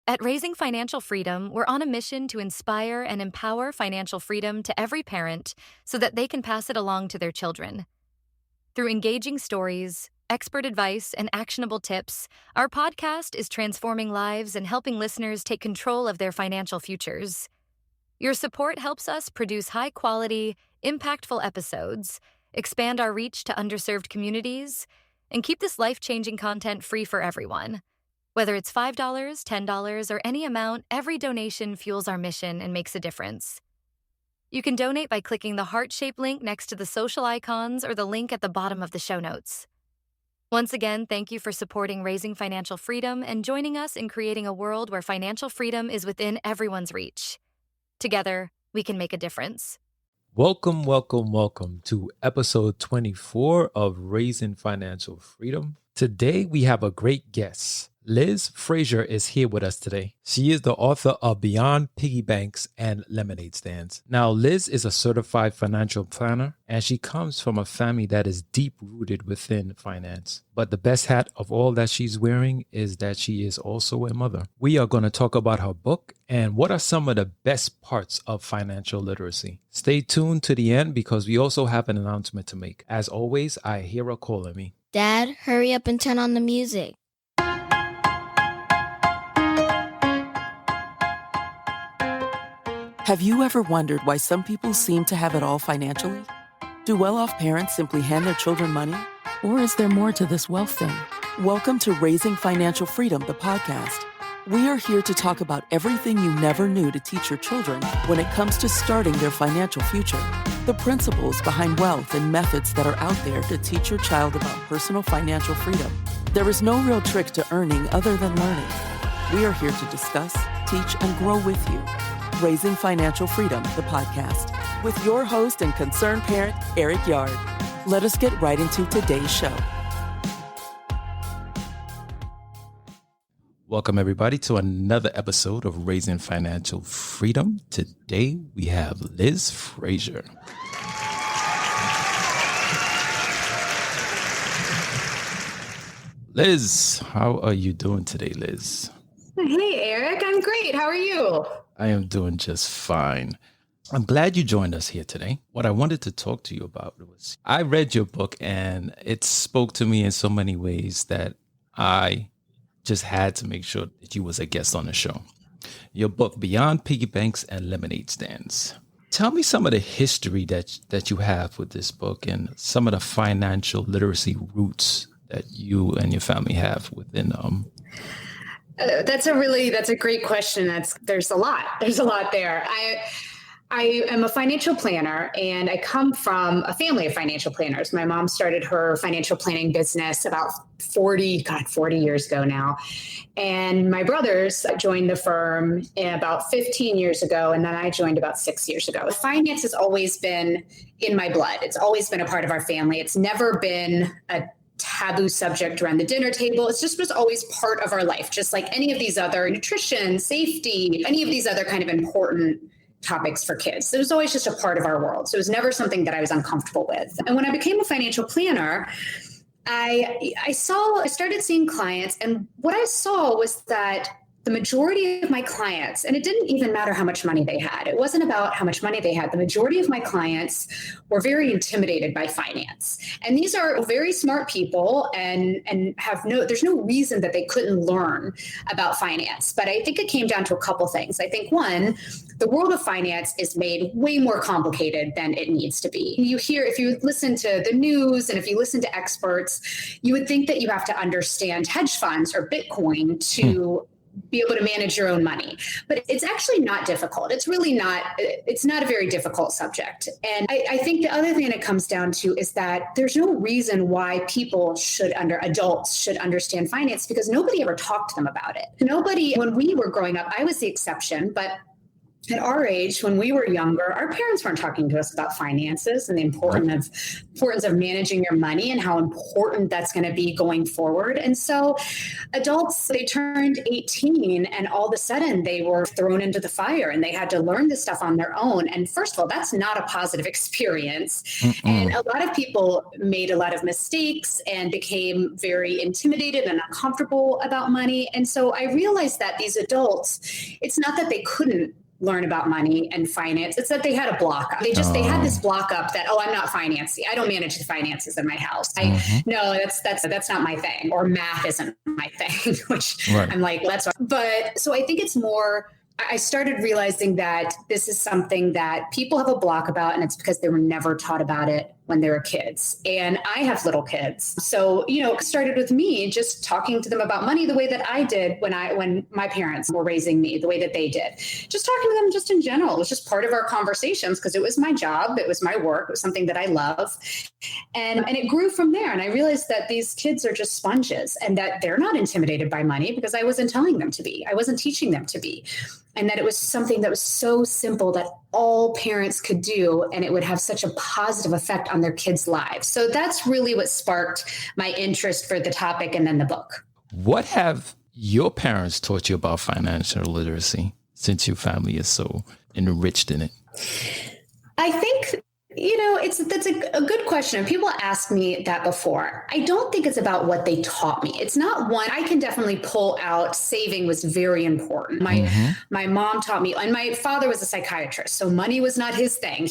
At Raising Financial Freedom, we're on a mission to inspire and empower financial freedom to every parent so that they can pass it along to their children. Through engaging stories, expert advice, and actionable tips, our podcast is transforming lives and helping listeners take control of their financial futures. Your support helps us produce high-quality, impactful episodes, expand our reach to underserved communities, and keep this life-changing content free for everyone. Whether it's $5, $10, or any amount, every donation fuels our mission and makes a difference. You can donate by clicking the heart-shaped link next to the social icons or the link at the bottom of the show notes. Once again, thank you for supporting Raising Financial Freedom and joining us in creating a world where financial freedom is within everyone's reach. Together, we can make a difference. Welcome to episode 24 of Raising Financial Freedom. Today, we have a great guest. Liz Frazier is here with us today. She is the author of Beyond Piggy Banks and Lemonade Stands. Now, Liz is a certified financial planner, and she comes from a family that is deep-rooted within finance. But the best hat of all that she's wearing is that she is also a mother. We are going to talk about her book and what are some of the best parts of financial literacy. Stay tuned to the end because we also have an announcement to make. As always, I hear her calling me. Dad, hurry up and turn on the music. Have you ever wondered why some people seem to have it all financially? Do well-off parents simply hand their children money? Or is there more to this wealth thing? Welcome to Raising Financial Freedom, the podcast. We are here to talk about everything you never knew to teach your children when it comes to starting their financial future. The principles behind wealth and methods that are out there to teach your child about personal financial freedom. There is no real trick to earning other than learning. We are here to discuss, teach, and grow with you. Raising Financial Freedom, the podcast, with your host and concerned parent, Eric Yard. Let us get right into today's show. Welcome, everybody, to another episode of Raising Financial Freedom. Today, we have Liz Frazier. Liz, how are you doing today, Liz? Hey, Eric. I'm great. How are you? I am doing just fine. I'm glad you joined us here today. What I wanted to talk to you about was I read your book and it spoke to me in so many ways that I just had to make sure that you was a guest on the show. Your book, Beyond Piggy Banks and Lemonade Stands. Tell me some of the history that you have with this book and some of the financial literacy roots that you and your family have within That's a great question. There's a lot there. I am a financial planner and I come from a family of financial planners. My mom started her financial planning business about 40 years ago now. And my brothers joined the firm about 15 years ago. And then I joined about 6 years ago. Finance has always been in my blood. It's always been a part of our family. It's never been a taboo subject around the dinner table. It just was always part of our life, just like any of these other nutrition, safety, any of these other kind of important topics for kids. It was always just a part of our world. So it was never something that I was uncomfortable with. And when I became a financial planner, I started seeing clients, and what I saw was that the majority of my clients, and it didn't even matter how much money they had. It wasn't about how much money they had. The majority of my clients were very intimidated by finance. And these are very smart people and there's no reason that they couldn't learn about finance. But I think it came down to a couple things. I think one, the world of finance is made way more complicated than it needs to be. If you listen to the news and if you listen to experts, you would think that you have to understand hedge funds or Bitcoin to be able to manage your own money. But it's actually not difficult. It's not a very difficult subject. And I think the other thing it comes down to is that there's no reason why adults should understand finance because nobody ever talked to them about it. When we were growing up, I was the exception, but at our age, when we were younger, our parents weren't talking to us about finances and the importance of managing your money and how important that's going to be going forward. And so adults, they turned 18 and all of a sudden they were thrown into the fire and they had to learn this stuff on their own. And first of all, that's not a positive experience. And a lot of people made a lot of mistakes and became very intimidated and uncomfortable about money. And so I realized that these adults, it's not that they couldn't learn about money and finance. It's that they had a block up. They had this block up that, I'm not financy. I don't manage the finances in my house. No, that's not my thing. Or math isn't my thing, which I'm like, but so I think it's more, I started realizing that this is something that people have a block about, and it's because they were never taught about it when they were kids. And I have little kids. So, it started with me just talking to them about money the way that I did when my parents were raising me, the way that they did. Just talking to them just in general. It was just part of our conversations because it was my job. It was my work. It was something that I love. And it grew from there. And I realized that these kids are just sponges and that they're not intimidated by money because I wasn't telling them to be. I wasn't teaching them to be. And that it was something that was so simple that all parents could do, and it would have such a positive effect on their kids' lives. So that's really what sparked my interest for the topic and then the book. What have your parents taught you about financial literacy since your family is so enriched in it? I think, that's a good question. People asked me that before. I don't think it's about what they taught me. It's not one. I can definitely pull out saving was very important. My mom taught me, and my father was a psychiatrist, so money was not his thing.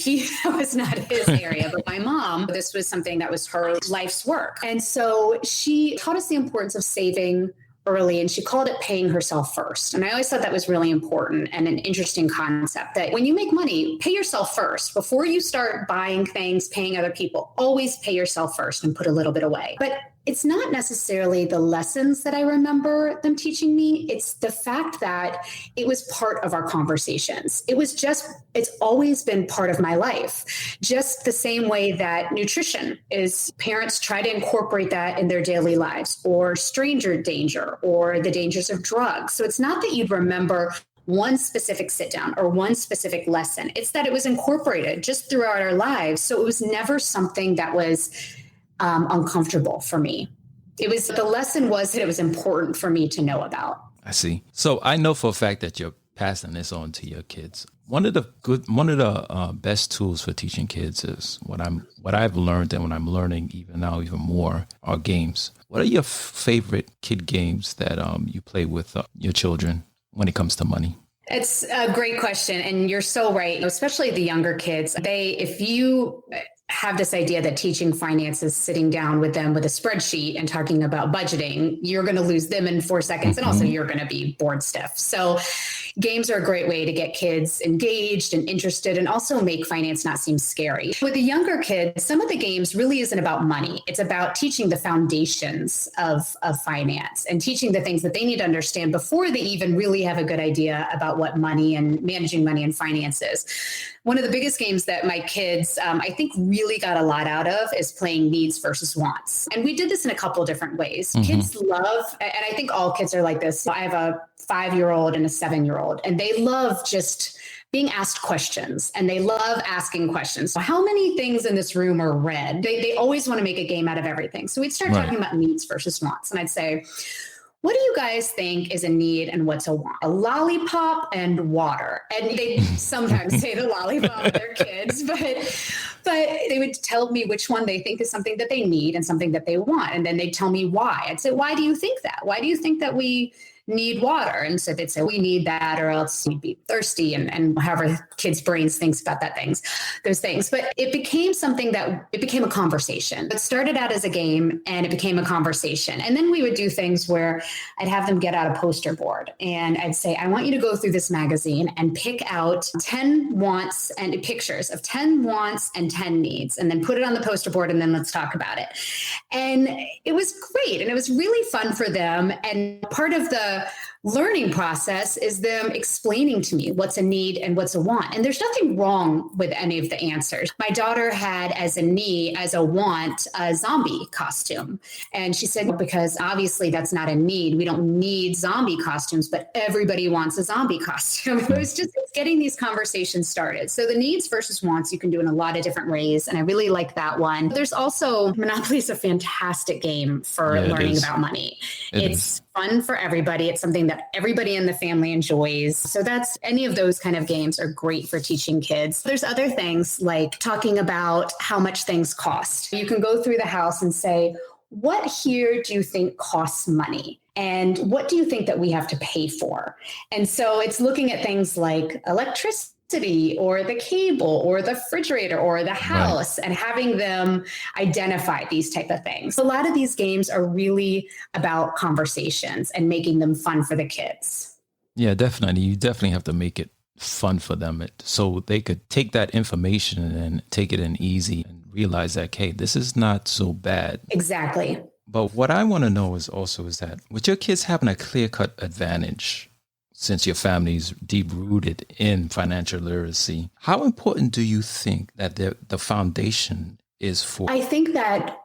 That was not his area. But my mom, this was something that was her life's work. And so she taught us the importance of saving early, and she called it paying herself first. And I always thought that was really important and an interesting concept, that when you make money, pay yourself first. Before you start buying things, paying other people, always pay yourself first and put a little bit away. But it's not necessarily the lessons that I remember them teaching me. It's the fact that it was part of our conversations. It's always been part of my life. Just the same way that nutrition is, parents try to incorporate that in their daily lives, or stranger danger, or the dangers of drugs. So it's not that you'd remember one specific sit down or one specific lesson. It's that it was incorporated just throughout our lives. So it was never something that was uncomfortable for me. The lesson was that it was important for me to know about. I see. So I know for a fact that you're passing this on to your kids. One of the best tools for teaching kids is what I've learned, and what I'm learning even more are games. What are your favorite kid games that you play with your children when it comes to money? It's a great question. And you're so right. Especially the younger kids, if you have this idea that teaching finance is sitting down with them with a spreadsheet and talking about budgeting, you're going to lose them in 4 seconds. And also you're going to be bored stiff. So games are a great way to get kids engaged and interested, and also make finance not seem scary. With the younger kids, some of the games really isn't about money. It's about teaching the foundations of finance and teaching the things that they need to understand before they even really have a good idea about what money and managing money and finance is. One of the biggest games that my kids, I think, really got a lot out of is playing needs versus wants. And we did this in a couple of different ways. Kids love, and I think all kids are like this. I have a 5-year-old and a 7-year-old, and they love just being asked questions, and they love asking questions. So how many things in this room are red? They always want to make a game out of everything. So we'd start talking about needs versus wants. And I'd say, what do you guys think is a need and what's a want? A lollipop and water. And they sometimes say the lollipop to their kids, but they would tell me which one they think is something that they need and something that they want. And then they'd tell me why. I'd say, why do you think that? Why do you think that we need water? And so they'd say, we need that, or else we'd be thirsty, and however kids' brains thinks about those things. But it became it became a conversation. It started out as a game, and it became a conversation. And then we would do things where I'd have them get out a poster board, and I'd say, I want you to go through this magazine and pick out 10 wants and pictures of 10 wants and 10 needs, and then put it on the poster board, and then let's talk about it. And it was great. And it was really fun for them. And part of the learning process is them explaining to me what's a need and what's a want. And there's nothing wrong with any of the answers. My daughter had as a want, a zombie costume. And she said, because obviously that's not a need. We don't need zombie costumes, but everybody wants a zombie costume. It was just getting these conversations started. So the needs versus wants you can do in a lot of different ways. And I really like that one. There's also Monopoly is a fantastic game for learning about money. It's fun for everybody. It's something that everybody in the family enjoys. So that's any of those kind of games are great for teaching kids. There's other things like talking about how much things cost. You can go through the house and say, what here do you think costs money? And what do you think that we have to pay for? And so it's looking at things like electricity or the cable or the refrigerator or the house and having them identify these type of things. A lot of these games are really about conversations and making them fun for the kids. Yeah, definitely. You definitely have to make it fun for them so they could take that information and take it in easy and realize that, hey, this is not so bad. Exactly. But what I want to know is that with your kids having a clear-cut advantage, since your family's deep-rooted in financial literacy, how important do you think that the foundation is for? I think that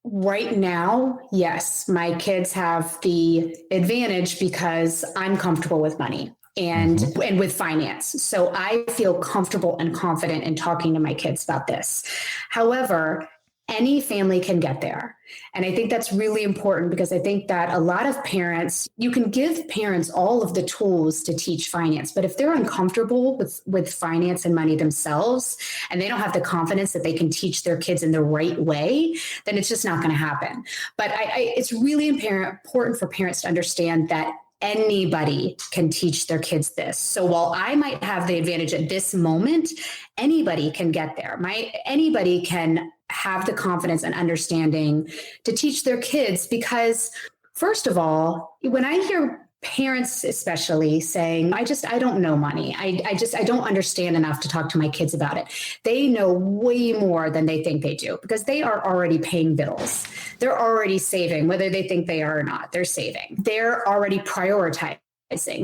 right now, yes, my kids have the advantage because I'm comfortable with money and with finance. So I feel comfortable and confident in talking to my kids about this. However, any family can get there. And I think that's really important because I think that a lot of parents, you can give parents all of the tools to teach finance, but if they're uncomfortable with finance and money themselves, and they don't have the confidence that they can teach their kids in the right way, then it's just not going to happen. But it's really important for parents to understand that anybody can teach their kids this. So while I might have the advantage at this moment, anybody can get there. Anybody can have the confidence and understanding to teach their kids, because first of all, when I hear parents especially saying, I don't know money. I don't understand enough to talk to my kids about it. They know way more than they think they do because they are already paying bills. They're already saving, whether they think they are or not, they're saving. They're already prioritizing.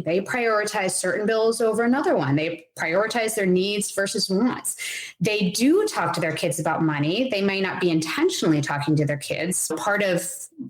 They prioritize certain bills over another one. They prioritize their needs versus wants. They do talk to their kids about money. They may not be intentionally talking to their kids. Part of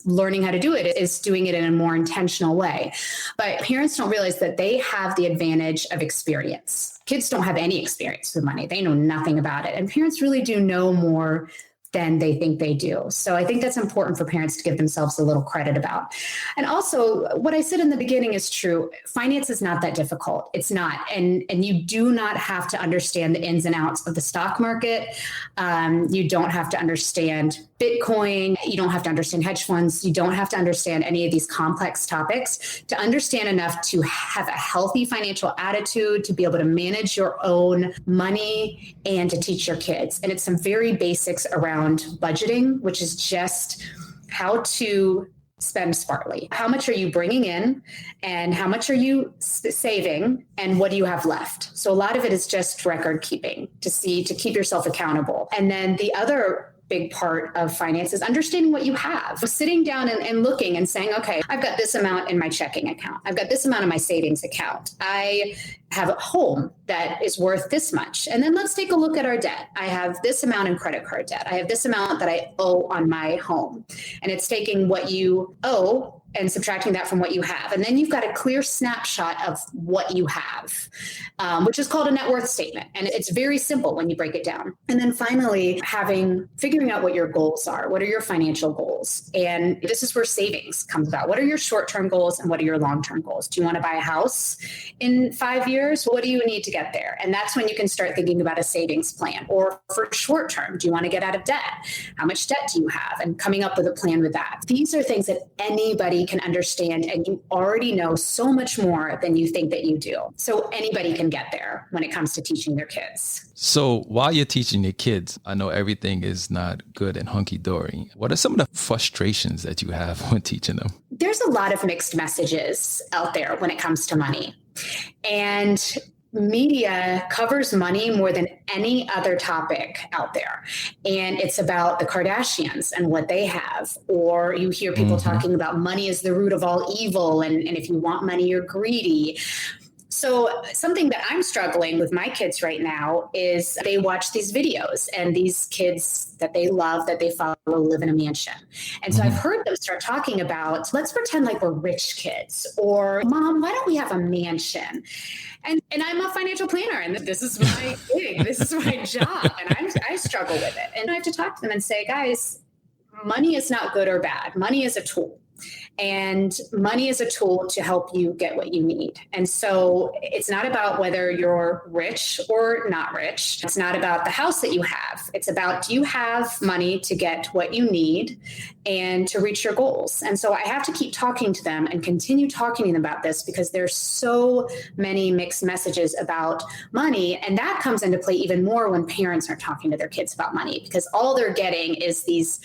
learning how to do it is doing it in a more intentional way. But parents don't realize that they have the advantage of experience. Kids don't have any experience with money. They know nothing about it. And parents really do know more than they think they do. So I think that's important for parents to give themselves a little credit about. And also, what I said in the beginning is true. Finance is not that difficult. It's not. And you do not have to understand the ins and outs of the stock market. You don't have to understand Bitcoin. You don't have to understand hedge funds. You don't have to understand any of these complex topics to understand enough to have a healthy financial attitude, to be able to manage your own money and to teach your kids. And it's some very basics around budgeting, which is just how to spend smartly. How much are you bringing in and how much are you saving and what do you have left? So a lot of it is just record keeping to keep yourself accountable. And then the other big part of finance is understanding what you have. So sitting down and looking and saying, okay, I've got this amount in my checking account. I've got this amount in my savings account. I have a home that is worth this much. And then let's take a look at our debt. I have this amount in credit card debt. I have this amount that I owe on my home. And it's taking what you owe and subtracting that from what you have. And then you've got a clear snapshot of what you have, which is called a net worth statement. And it's very simple when you break it down. And then finally, figuring out what your goals are. What are your financial goals? And this is where savings comes about. What are your short-term goals and what are your long-term goals? Do you want to buy a house in 5 years? What do you need to get there? And that's when you can start thinking about a savings plan. Or for short-term, do you want to get out of debt? How much debt do you have? And coming up with a plan with that. These are things that anybody can understand, and you already know so much more than you think that you do. So anybody can get there when it comes to teaching their kids. So while you're teaching your kids, I know everything is not good and hunky-dory. What are some of the frustrations that you have when teaching them? There's a lot of mixed messages out there when it comes to money. And media covers money more than any other topic out there. And it's about the Kardashians and what they have. Or you hear people talking about money is the root of all evil. And if you want money, you're greedy. So something that I'm struggling with my kids right now is they watch these videos, and these kids that they love, that they follow, live in a mansion. And so I've heard them start talking about, let's pretend like we're rich kids, or Mom, why don't we have a mansion? And I'm a financial planner, and this is my gig. This is my job. And I struggle with it. And I have to talk to them and say, guys, money is not good or bad. Money is a tool. And money is a tool to help you get what you need. And so it's not about whether you're rich or not rich. It's not about the house that you have. It's about, do you have money to get what you need and to reach your goals? And so I have to keep talking to them and continue talking to them about this, because there's so many mixed messages about money. And that comes into play even more when parents are talking to their kids about money, because all they're getting is these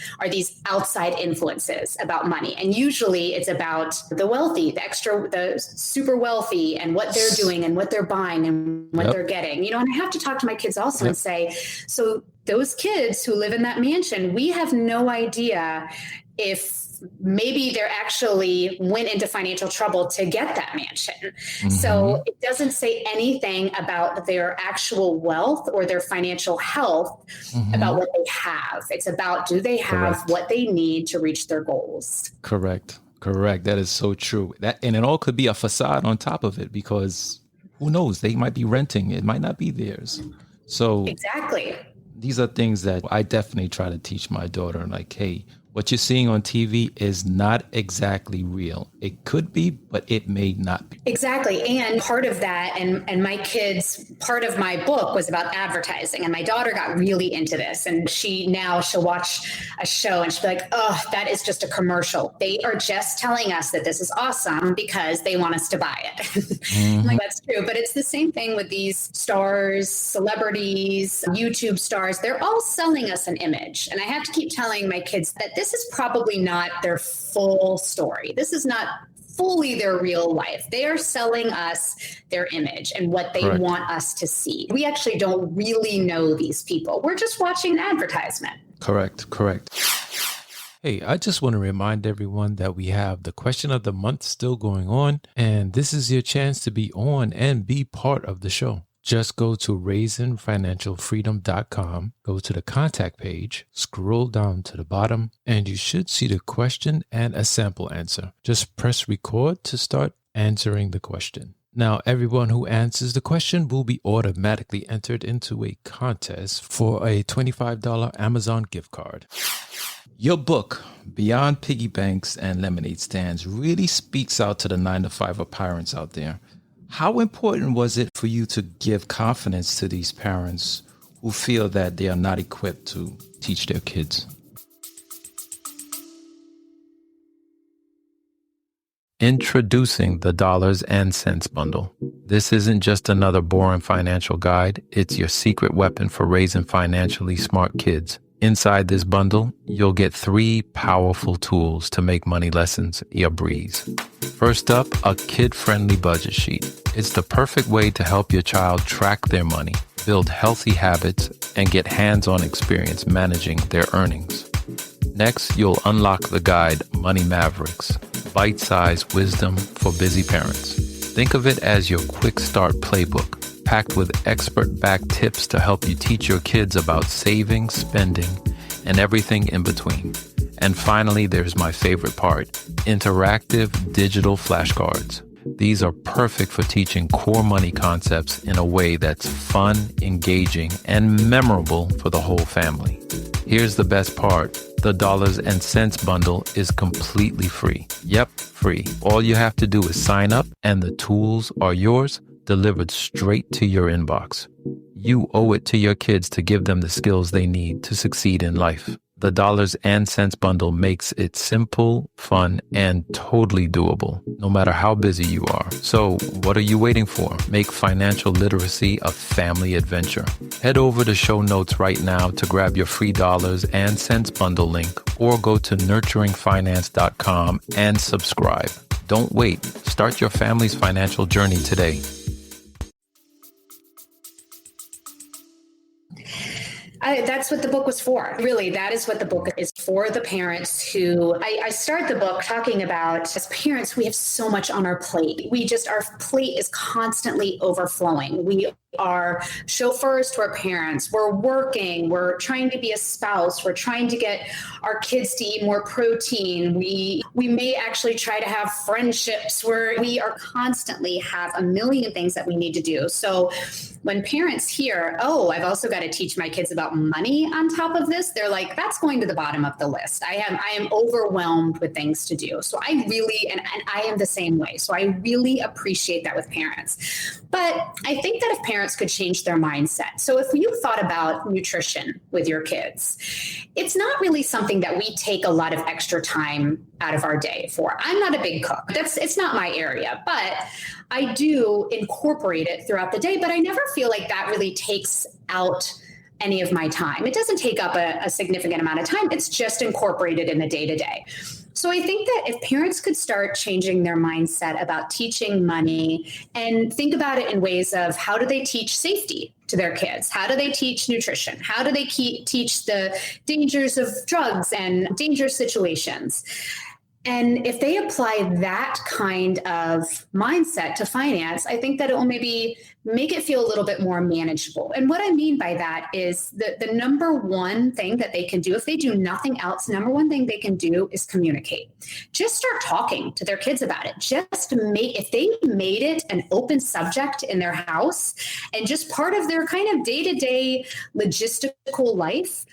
outside influences about money. And usually it's about the wealthy, the super wealthy, and what they're doing and what they're buying and what they're getting. And I have to talk to my kids also and say, so those kids who live in that mansion, we have no idea if maybe they actually went into financial trouble to get that mansion. So it doesn't say anything about their actual wealth or their financial health, about what they have. It's about, do they have what they need to reach their goals? Correct. That is so true. And it all could be a facade on top of it, because who knows? They might be renting. It might not be theirs. So exactly. These are things that I definitely try to teach my daughter. Like, hey, what you're seeing on TV is not exactly real. It could be, but it may not be. Exactly. And part of that, and my kids, part of my book was about advertising. And my daughter got really into this. And she'll watch a show and she'll be like, oh, that is just a commercial. They are just telling us that this is awesome because they want us to buy it. I'm like, that's true. But it's the same thing with these stars, celebrities, YouTube stars. They're all selling us an image. And I have to keep telling my kids that this is probably not their full story. This is not fully their real life. They are selling us their image and what they want us to see. We actually don't really know these people. We're just watching an advertisement. Correct. Hey, I just want to remind everyone that we have the question of the month still going on, and this is your chance to be on and be part of the show. Just go to raisinfinancialfreedom.com, go to the contact page, scroll down to the bottom, and you should see the question and a sample answer. Just press record to start answering the question. Now, everyone who answers the question will be automatically entered into a contest for a $25 Amazon gift card. Your book, Beyond Piggy Banks and Lemonade Stands, really speaks out to the 9-to-5er parents out there. How important was it for you to give confidence to these parents who feel that they are not equipped to teach their kids? Introducing the Dollars and Cents Bundle. This isn't just another boring financial guide. It's your secret weapon for raising financially smart kids. Inside this bundle, you'll get 3 powerful tools to make money lessons a breeze. First up, a kid-friendly budget sheet. It's the perfect way to help your child track their money, build healthy habits, and get hands-on experience managing their earnings. Next, you'll unlock the guide Money Mavericks, bite-sized wisdom for busy parents. Think of it as your quick start playbook, packed with expert-backed tips to help you teach your kids about saving, spending, and everything in between. And finally, there's my favorite part, interactive digital flashcards. These are perfect for teaching core money concepts in a way that's fun, engaging, and memorable for the whole family. Here's the best part. The Dollars and Cents Bundle is completely free. Yep, free. All you have to do is sign up, and the tools are yours, delivered straight to your inbox. You owe it to your kids to give them the skills they need to succeed in life. The Dollars and Cents Bundle makes it simple, fun, and totally doable, no matter how busy you are. So, what are you waiting for? Make financial literacy a family adventure. Head over to show notes right now to grab your free Dollars and Cents Bundle link, or go to nurturingfinance.com and subscribe. Don't wait. Start your family's financial journey today. That's what the book was for. Really, that is what the book is for, the parents who I start the book talking about. As parents, we have so much on our plate. Our plate is constantly overflowing. We are chauffeurs to our parents. We're working. We're trying to be a spouse. We're trying to get our kids to eat more protein. We may actually try to have friendships where we are constantly have a million things that we need to do. So when parents hear, oh, I've also got to teach my kids about money on top of this, they're like, that's going to the bottom of the list. I am overwhelmed with things to do. So I really, and I am the same way. So I really appreciate that with parents. But I think that if parents could change their mindset. So if you thought about nutrition with your kids, it's not really something that we take a lot of extra time out of our day for. I'm not a big cook. It's not my area, but I do incorporate it throughout the day, but I never feel like that really takes out any of my time. It doesn't take up a significant amount of time. It's just incorporated in the day-to-day. So I think that if parents could start changing their mindset about teaching money and think about it in ways of how do they teach safety to their kids? How do they teach nutrition? How do they teach the dangers of drugs and dangerous situations? And if they apply that kind of mindset to finance, I think that it will maybe make it feel a little bit more manageable. And what I mean by that is the number one thing that they can do, if they do nothing else, number one thing they can do is communicate. Just start talking to their kids about it. If they made it an open subject in their house and just part of their kind of day-to-day logistical life,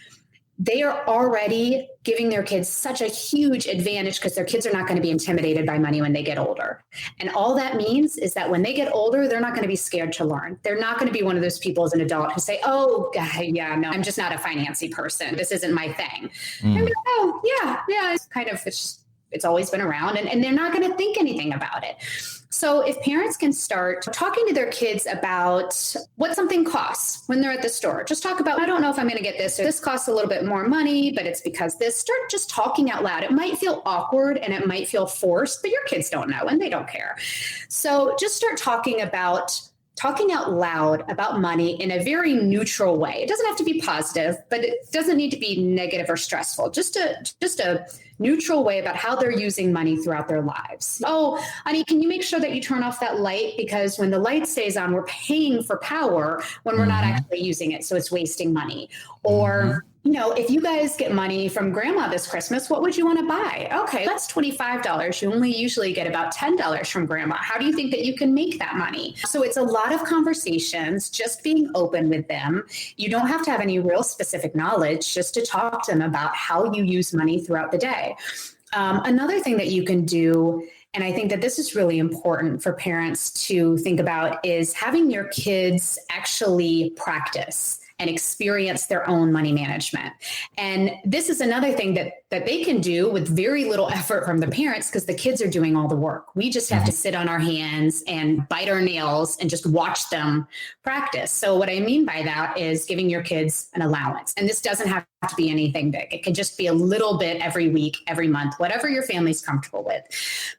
they are already giving their kids such a huge advantage because their kids are not going to be intimidated by money when they get older. And all that means is that when they get older, they're not going to be scared to learn. They're not going to be one of those people as an adult who say, oh, yeah, no, I'm just not a financy person. This isn't my thing. And like, oh, yeah, it's always been around, and they're not going to think anything about it. So if parents can start talking to their kids about what something costs when they're at the store, just talk about, I don't know if I'm going to get this, or this costs a little bit more money, but it's because this. Start just talking out loud. It might feel awkward and it might feel forced, but your kids don't know and they don't care. So just start talking out loud about money in a very neutral way. It doesn't have to be positive, but it doesn't need to be negative or stressful. Just a neutral way about how they're using money throughout their lives. Oh, honey, can you make sure that you turn off that light? Because when the light stays on, we're paying for power when we're not actually using it. So it's wasting money. Or, if you guys get money from grandma this Christmas, what would you want to buy? Okay, that's $25. You only usually get about $10 from grandma. How do you think that you can make that money? So it's a lot of conversations, just being open with them. You don't have to have any real specific knowledge, just to talk to them about how you use money throughout the day. Another thing that you can do, and I think that this is really important for parents to think about, is having your kids actually practice and experience their own money management. And this is another thing that they can do with very little effort from the parents, because the kids are doing all the work. We just have to sit on our hands and bite our nails and just watch them practice. So what I mean by that is giving your kids an allowance. And this doesn't have to be anything big. It can just be a little bit every week, every month, whatever your family's comfortable with.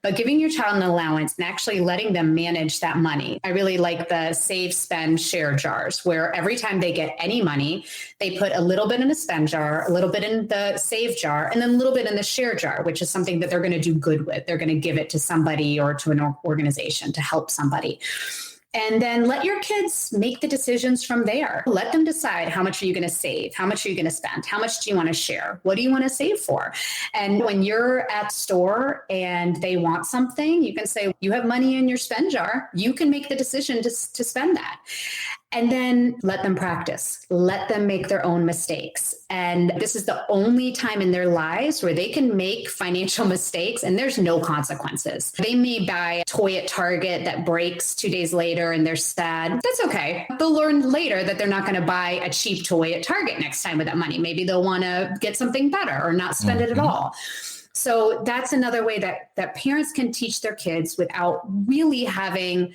But giving your child an allowance and actually letting them manage that money. I really like the save, spend, share jars, where every time they get any money, they put a little bit in a spend jar, a little bit in the save jar, and then a little bit in the share jar, which is something that they're going to do good with. They're going to give it to somebody or to an organization to help somebody. And then let your kids make the decisions from there. Let them decide, how much are you going to save? How much are you going to spend? How much do you want to share? What do you want to save for? And when you're at the store and they want something, you can say, you have money in your spend jar. You can make the decision to spend that. And then let them practice. Let them make their own mistakes. And this is the only time in their lives where they can make financial mistakes and there's no consequences. They may buy a toy at Target that breaks 2 days later and they're sad. That's okay. They'll learn later that they're not going to buy a cheap toy at Target next time with that money. Maybe they'll want to get something better or not spend it at all. So that's another way that parents can teach their kids without really having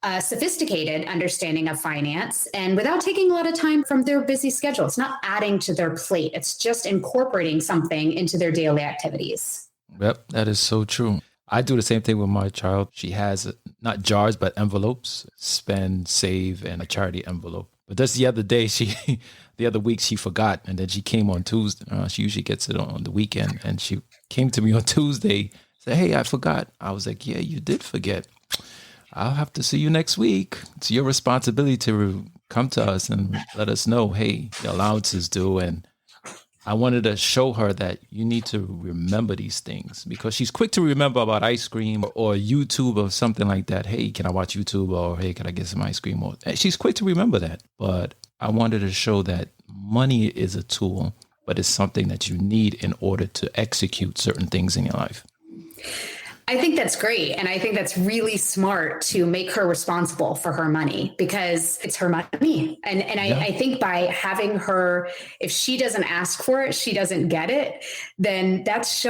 a sophisticated understanding of finance and without taking a lot of time from their busy schedule. It's not adding to their plate. It's just incorporating something into their daily activities. Yep, that is so true. I do the same thing with my child. She has not jars, but envelopes, spend, save, and a charity envelope. But just the other day, the other week she forgot, and then she came on Tuesday. She usually gets it on the weekend, and she came to me on Tuesday, said, "Hey, I forgot." I was like, "Yeah, you did forget. I'll have to see you next week. It's your responsibility to come to us and let us know, hey, the allowance is due." And I wanted to show her that you need to remember these things, because she's quick to remember about ice cream or YouTube or something like that. Hey, can I watch YouTube? Or hey, can I get some ice cream? Or she's quick to remember that. But I wanted to show that money is a tool, but it's something that you need in order to execute certain things in your life. I think that's great. And I think that's really smart to make her responsible for her money, because it's her money. And I think by having her, if she doesn't ask for it, she doesn't get it, then that's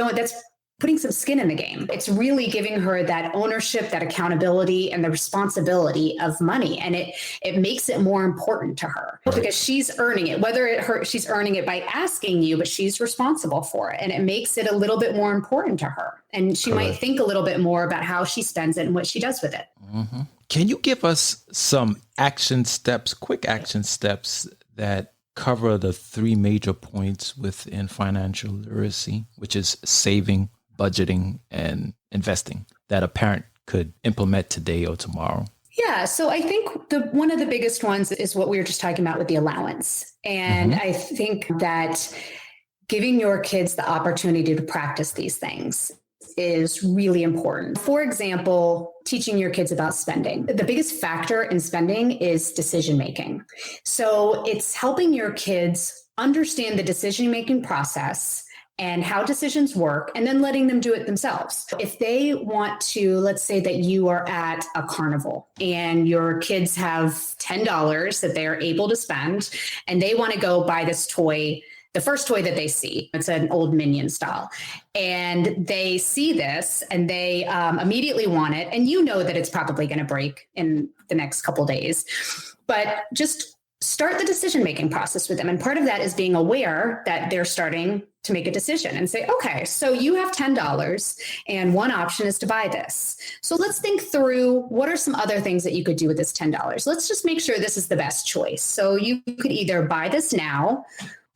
putting some skin in the game. It's really giving her that ownership, that accountability, and the responsibility of money. And it makes it more important to her, because she's earning it, she's earning it by asking you, but she's responsible for it. And it makes it a little bit more important to her. And she might think a little bit more about how she spends it and what she does with it. Mm-hmm. Can you give us some quick action steps that cover the three major points within financial literacy, which is saving, budgeting, and investing, that a parent could implement today or tomorrow? Yeah. So I think one of the biggest ones is what we were just talking about with the allowance. And I think that giving your kids the opportunity to practice these things is really important. For example, teaching your kids about spending. The biggest factor in spending is decision-making. So it's helping your kids understand the decision-making process and how decisions work, and then letting them do it themselves. If they want to, let's say that you are at a carnival and your kids have $10 that they are able to spend, and they want to go buy this toy, the first toy that they see, it's an old Minions doll, and they see this and they immediately want it. And you know that it's probably going to break in the next couple of days, but just start the decision-making process with them. And part of that is being aware that they're starting to make a decision and say, okay, so you have $10 and one option is to buy this. So let's think through, what are some other things that you could do with this $10? Let's just make sure this is the best choice. So you could either buy this now,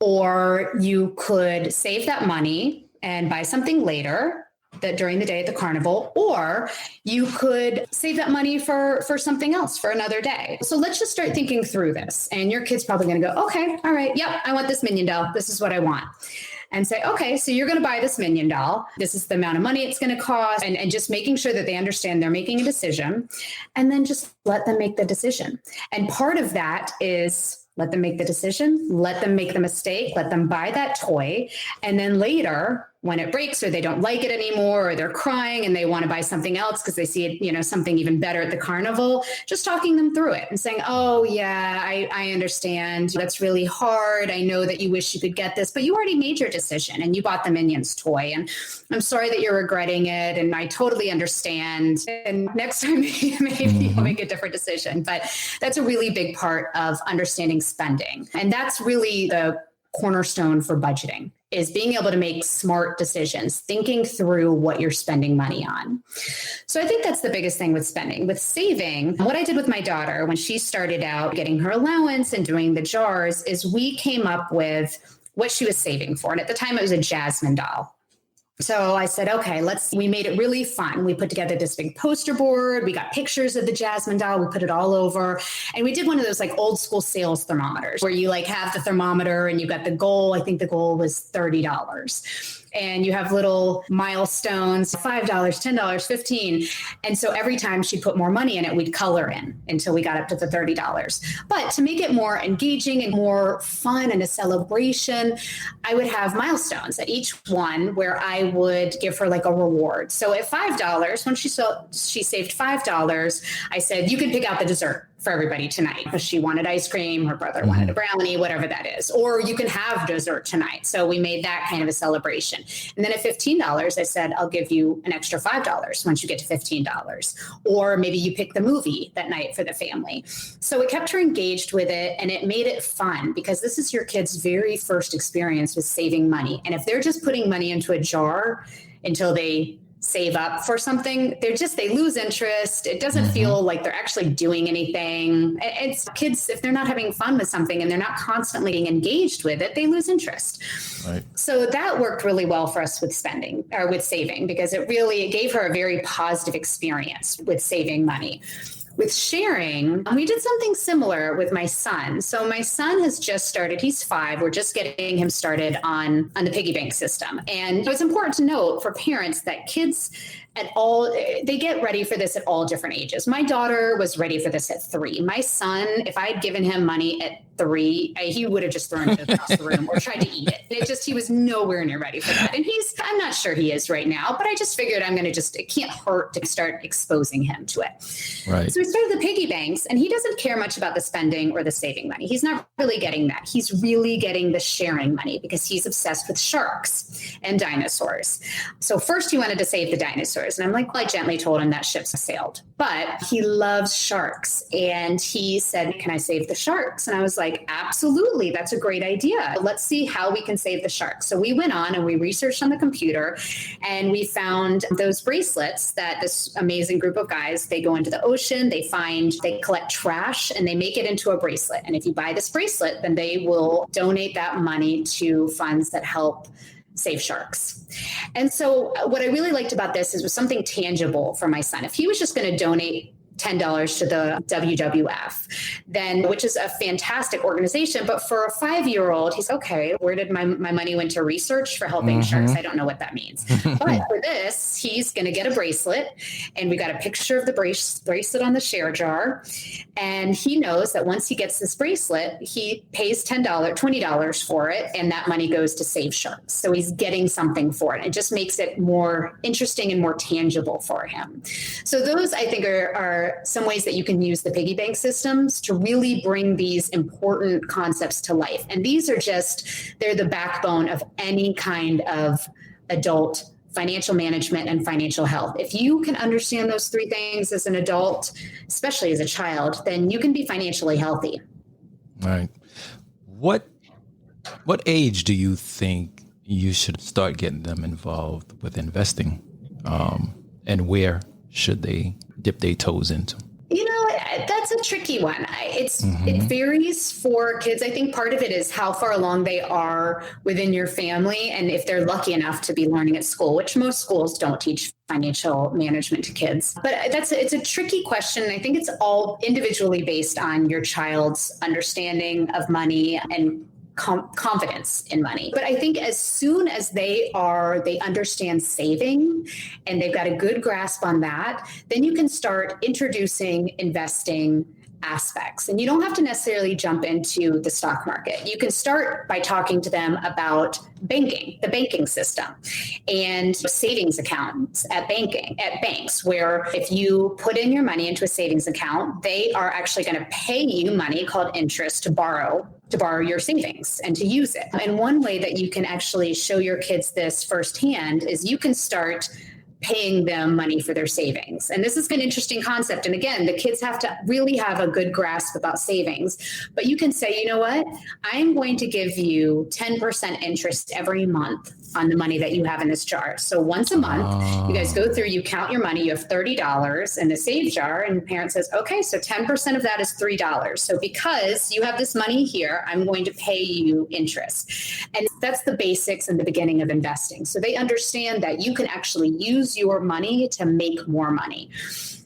or you could save that money and buy something later, that during the day at the carnival, or you could save that money for something else for another day. So let's just start thinking through this. And your kid's probably going to go, okay, all right, yep, I want this Minion doll. This is what I want. And say, okay, so you're going to buy this Minion doll. This is the amount of money it's going to cost. And just making sure that they understand they're making a decision, and then just let them make the decision. And part of that is let them make the decision, let them make the mistake, let them buy that toy. And then later, when it breaks or they don't like it anymore, or they're crying and they want to buy something else because they see it, something even better at the carnival, just talking them through it and saying, oh yeah, I understand. That's really hard. I know that you wish you could get this, but you already made your decision and you bought the Minions toy. And I'm sorry that you're regretting it. And I totally understand. And next time, maybe you'll make a different decision. But that's a really big part of understanding spending. And that's really the cornerstone for budgeting, is being able to make smart decisions, thinking through what you're spending money on. So I think that's the biggest thing with spending. With saving, what I did with my daughter when she started out getting her allowance and doing the jars is we came up with what she was saving for. And at the time it was a Jasmine doll. So I said, okay, we made it really fun. We put together this big poster board. We got pictures of the Jasmine doll. We put it all over. And we did one of those like old school sales thermometers where you like have the thermometer and you got the goal. I think the goal was $30. And you have little milestones, $5, $10, $15. And so every time she put more money in it, we'd color in until we got up to the $30. But to make it more engaging and more fun and a celebration, I would have milestones at each one where I would give her like a reward. So at $5, when she saved $5, I said, you can pick out the dessert for everybody tonight, because she wanted ice cream, her brother wanted a brownie, whatever that is, or you can have dessert tonight. So we made that kind of a celebration. And then at $15, I said, I'll give you an extra $5 once you get to $15, or maybe you pick the movie that night for the family. So it kept her engaged with it, and it made it fun, because this is your kid's very first experience with saving money. And if they're just putting money into a jar until they save up for something, they lose interest. It doesn't feel like they're actually doing anything. It's kids, if they're not having fun with something and they're not constantly being engaged with it, they lose interest. Right. So that worked really well for us with spending or with saving, because it gave her a very positive experience with saving money. With sharing, we did something similar with my son. So my son has just started, he's 5. We're just getting him started on the piggy bank system. And it's important to note for parents that kids they get ready for this at all different ages. My daughter was ready for this at 3. My son, if I had given him money at 3, he would have just thrown it across the room or tried to eat it. He was nowhere near ready for that. And I'm not sure he is right now, but I just figured it can't hurt to start exposing him to it. Right. So we started the piggy banks, and he doesn't care much about the spending or the saving money. He's not really getting that. He's really getting the sharing money because he's obsessed with sharks and dinosaurs. So first he wanted to save the dinosaurs. And I'm like, well, I gently told him that ship's sailed, but he loves sharks. And he said, can I save the sharks? And I was like, absolutely. That's a great idea. Let's see how we can save the sharks. So we went on and we researched on the computer, and we found those bracelets that this amazing group of guys, they go into the ocean, they collect trash, and they make it into a bracelet. And if you buy this bracelet, then they will donate that money to funds that help save sharks. And so what I really liked about this was something tangible for my son. If he was just going to donate $10 to the WWF, which is a fantastic organization. But for a 5-year-old, he's okay. Where did my money went to research for helping sharks? I don't know what that means. But for this, he's going to get a bracelet, and we got a picture of the bracelet on the share jar. And he knows that once he gets this bracelet, he pays $20 for it, and that money goes to save sharks. So he's getting something for it. It just makes it more interesting and more tangible for him. So those, I think, are some ways that you can use the piggy bank systems to really bring these important concepts to life. And these are they're the backbone of any kind of adult financial management and financial health. If you can understand those 3 things as an adult, especially as a child, then you can be financially healthy. Right. What age do you think you should start getting them involved with investing? And where should they dip their toes into? That's a tricky one. It varies for kids. I think part of it is how far along they are within your family, and if they're lucky enough to be learning at school, which most schools don't teach financial management to kids. But it's a tricky question. I think it's all individually based on your child's understanding of money and confidence in money. But I think as soon as they understand saving and they've got a good grasp on that, then you can start introducing investing aspects. And you don't have to necessarily jump into the stock market. You can start by talking to them about banking, the banking system, and savings accounts at banks, where if you put in your money into a savings account, they are actually going to pay you money called interest to borrow your savings and to use it. And one way that you can actually show your kids this firsthand is you can start paying them money for their savings. And this is an interesting concept. And again, the kids have to really have a good grasp about savings. But you can say, you know what? I'm going to give you 10% interest every month on the money that you have in this jar. So once a month, you guys go through, you count your money, you have $30 in the save jar, and the parent says, okay, so 10% of that is $3. So because you have this money here, I'm going to pay you interest. And that's the basics and the beginning of investing. So they understand that you can actually use your money to make more money.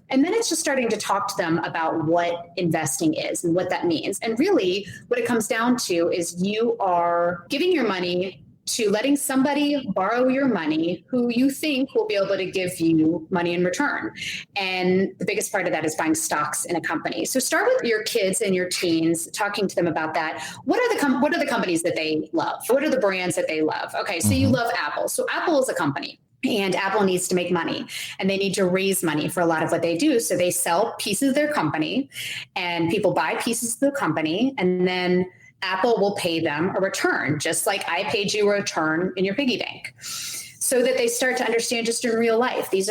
And then it's just starting to talk to them about what investing is and what that means. And really what it comes down to is you are giving your money to letting somebody borrow your money who you think will be able to give you money in return. And the biggest part of that is buying stocks in a company. So start with your kids and your teens, talking to them about that. What are the companies that they love? What are the brands that they love? Okay, so you love Apple. So Apple is a company. And Apple needs to make money, and they need to raise money for a lot of what they do. So they sell pieces of their company, and people buy pieces of the company, and then Apple will pay them a return, just like I paid you a return in your piggy bank. So that they start to understand just in real life, these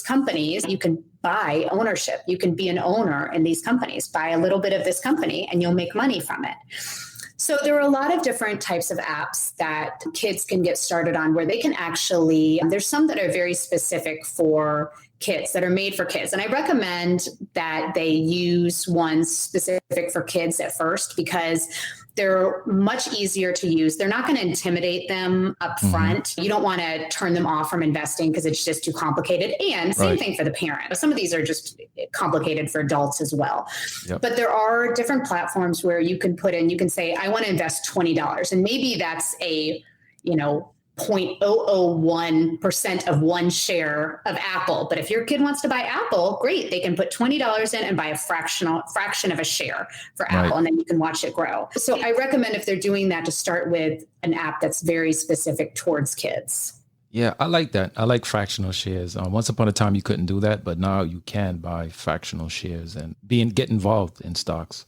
companies, you can buy ownership. You can be an owner in these companies, buy a little bit of this company, and you'll make money from it. So there are a lot of different types of apps that kids can get started on where they can actually, there's some that are very specific for kids, that are made for kids. And I recommend that they use ones specific for kids at first because they're much easier to use. They're not going to intimidate them up front. You don't want to turn them off from investing because it's just too complicated. And same thing for the parent. Some of these are just complicated for adults as well. Yep. But there are different platforms where you can put in, you can say, I want to invest $20. And maybe that's a, 0.001% of one share of Apple. But if your kid wants to buy Apple, great. They can put $20 in and buy a fraction of a share for Apple, and then you can watch it grow. So I recommend if they're doing that to start with an app that's very specific towards kids. Yeah, I like that. I like fractional shares. Once upon a time, you couldn't do that, but now you can buy fractional shares and get involved in stocks.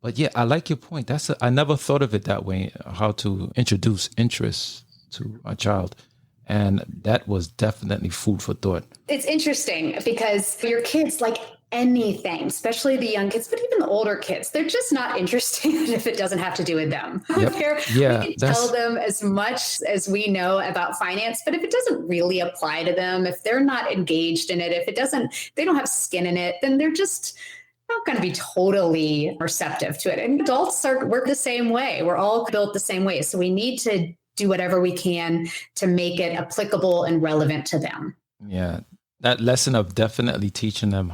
But yeah, I like your point. I never thought of it that way, how to introduce interest to a child. And that was definitely food for thought. It's interesting because your kids like anything, especially the young kids, but even the older kids, they're just not interested if it doesn't have to do with them. Yep. We can tell them as much as we know about finance, but if it doesn't really apply to them, if they're not engaged in it, they don't have skin in it, then they're just not going to be totally receptive to it. And adults work the same way. We're all built the same way. So we need to do whatever we can to make it applicable and relevant to them. Yeah. That lesson of definitely teaching them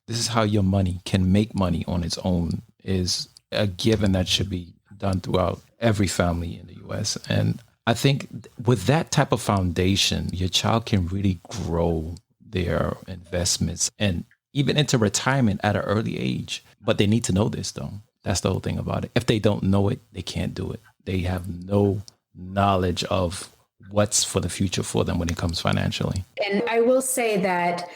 this is how your money can make money on its own is a given that should be done throughout every family in the U.S. And I think with that type of foundation, your child can really grow their investments and even into retirement at an early age. But they need to know this, though. That's the whole thing about it. If they don't know it, they can't do it. They have no knowledge of what's for the future for them when it comes financially. And I will say that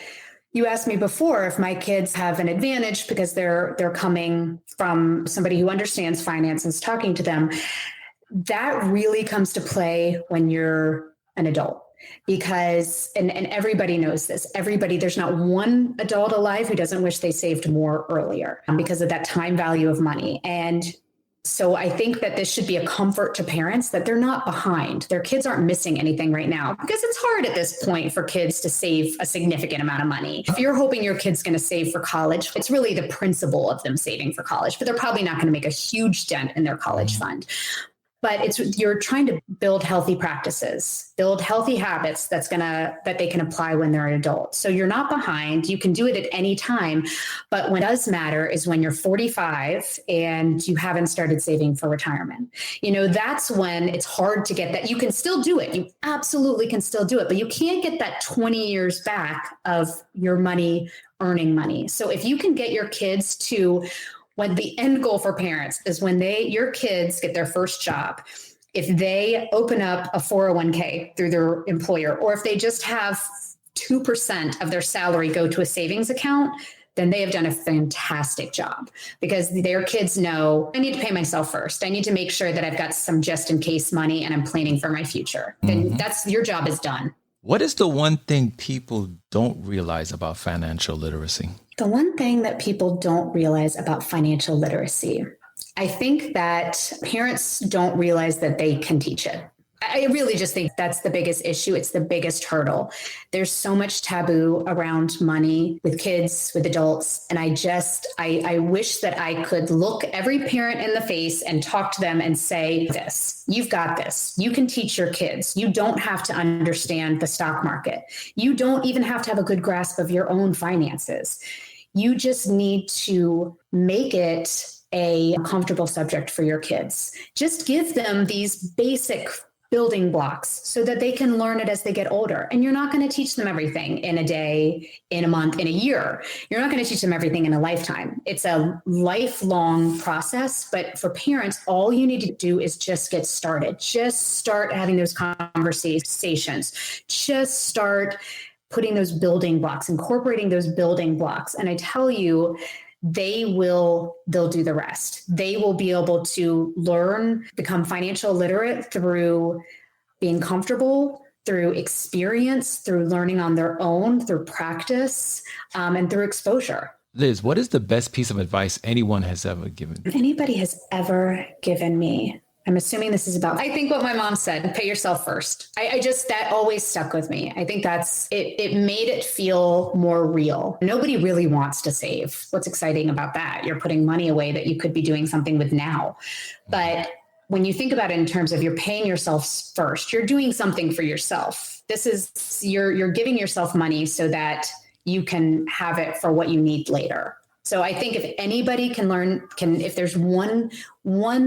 you asked me before if my kids have an advantage because they're coming from somebody who understands finance and is talking to them. That really comes to play when you're an adult. Because, and everybody knows this, there's not one adult alive who doesn't wish they saved more earlier because of that time value of money. And so I think that this should be a comfort to parents that they're not behind. Their kids aren't missing anything right now because it's hard at this point for kids to save a significant amount of money. If you're hoping your kid's going to save for college, it's really the principle of them saving for college, but they're probably not going to make a huge dent in their college fund. But you're trying to build healthy practices, build healthy habits that they can apply when they're an adult. So you're not behind. You can do it at any time. But what does matter is when you're 45 and you haven't started saving for retirement. That's when it's hard to get that. You can still do it. You absolutely can still do it, but you can't get that 20 years back of your money, earning money. So if you can get your kids to when the end goal for parents is when your kids get their first job, if they open up a 401k through their employer, or if they just have 2% of their salary go to a savings account, then they have done a fantastic job because their kids know I need to pay myself first. I need to make sure that I've got some just in case money and I'm planning for my future. Then that's your job is done. What is the one thing people don't realize about financial literacy? The one thing that people don't realize about financial literacy, I think that parents don't realize that they can teach it. I really just think that's the biggest issue. It's the biggest hurdle. There's so much taboo around money with kids, with adults. And I wish that I could look every parent in the face and talk to them and say this, you've got this. You can teach your kids. You don't have to understand the stock market. You don't even have to have a good grasp of your own finances. You just need to make it a comfortable subject for your kids. Just give them these basic building blocks so that they can learn it as they get older. And you're not going to teach them everything in a day, in a month, in a year. You're not going to teach them everything in a lifetime. It's a lifelong process. But for parents, all you need to do is just get started. Just start having those conversations. Just start putting those building blocks, incorporating those building blocks. And I tell you, they'll do the rest. They will be able to learn, become financial literate through being comfortable, through experience, through learning on their own, through practice, and through exposure. Liz, what is the best piece of advice anyone has ever given? Anybody has ever given me. I'm assuming this is about, I think what my mom said, pay yourself first. That always stuck with me. I think it made it feel more real. Nobody really wants to save. What's exciting about that? You're putting money away that you could be doing something with now. But when you think about it in terms of you're paying yourself first, you're doing something for yourself. This is, you're giving yourself money so that you can have it for what you need later. So I think if anybody if there's one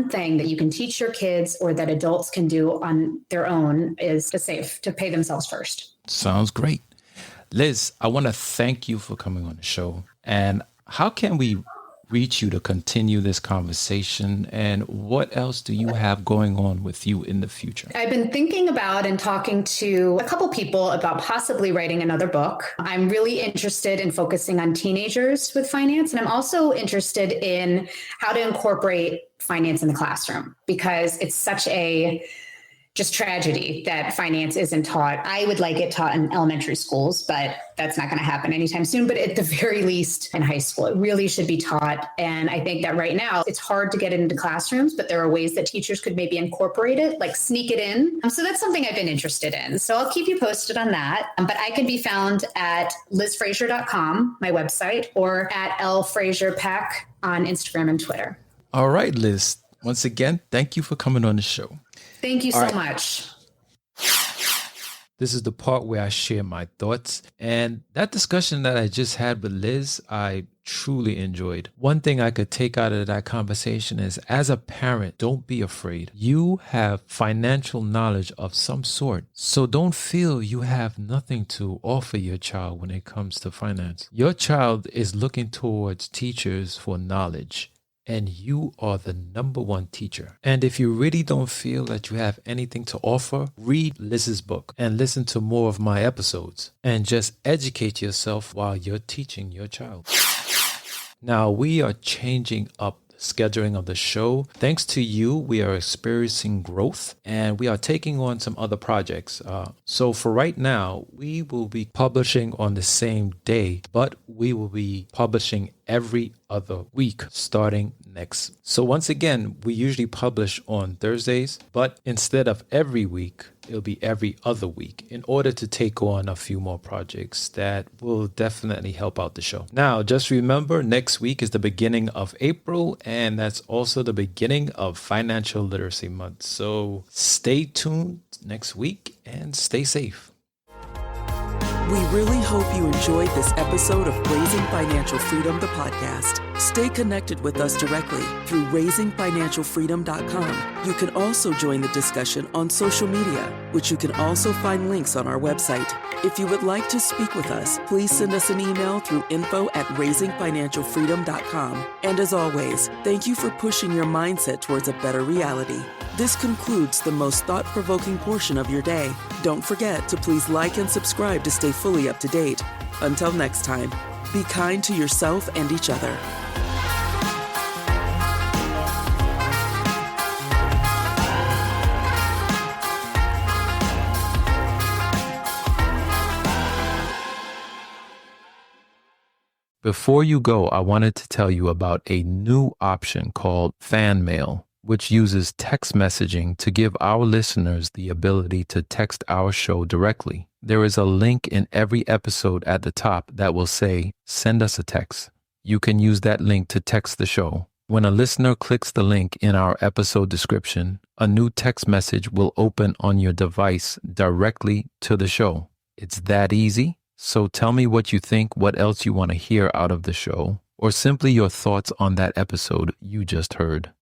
thing that you can teach your kids or that adults can do on their own is to save, to pay themselves first. Sounds great. Liz, I want to thank you for coming on the show. And how can we reach you to continue this conversation? And what else do you have going on with you in the future? I've been thinking about and talking to a couple people about possibly writing another book. I'm really interested in focusing on teenagers with finance. And I'm also interested in how to incorporate finance in the classroom, because it's such a just tragedy that finance isn't taught. I would like it taught in elementary schools, but that's not going to happen anytime soon. But at the very least in high school, it really should be taught. And I think that right now it's hard to get it into classrooms, but there are ways that teachers could maybe incorporate it, like sneak it in. So that's something I've been interested in. So I'll keep you posted on that. But I can be found at lizfrazier.com, my website, or at lfrazierpeck on Instagram and Twitter. All right, Liz. Once again, thank you for coming on the show. Thank you so much. This is the part where I share my thoughts. And that discussion that I just had with Liz, I truly enjoyed. One thing I could take out of that conversation is, as a parent, don't be afraid. You have financial knowledge of some sort. So don't feel you have nothing to offer your child when it comes to finance. Your child is looking towards teachers for knowledge. And you are the number one teacher. And if you really don't feel that you have anything to offer, read Liz's book and listen to more of my episodes and just educate yourself while you're teaching your child. Now, we are changing up the scheduling of the show. Thanks to you, we are experiencing growth and we are taking on some other projects. So for right now, we will be publishing on the same day, but we will be publishing every other week starting next. So once again, we usually publish on Thursdays, but instead of every week, it'll be every other week in order to take on a few more projects that will definitely help out the show. Now, just remember, next week is the beginning of April, and that's also the beginning of Financial Literacy Month. So stay tuned next week and stay safe. We really hope you enjoyed this episode of Raising Financial Freedom, the podcast. Stay connected with us directly through raisingfinancialfreedom.com. You can also join the discussion on social media, which you can also find links on our website. If you would like to speak with us, please send us an email through info@raisingfinancialfreedom.com. And as always, thank you for pushing your mindset towards a better reality. This concludes the most thought-provoking portion of your day. Don't forget to please like and subscribe to stay fully up to date. Until next time, be kind to yourself and each other. Before you go, I wanted to tell you about a new option called Fan Mail, which uses text messaging to give our listeners the ability to text our show directly. There is a link in every episode at the top that will say, "Send us a text." You can use that link to text the show. When a listener clicks the link in our episode description, a new text message will open on your device directly to the show. It's that easy. So tell me what you think, what else you want to hear out of the show, or simply your thoughts on that episode you just heard.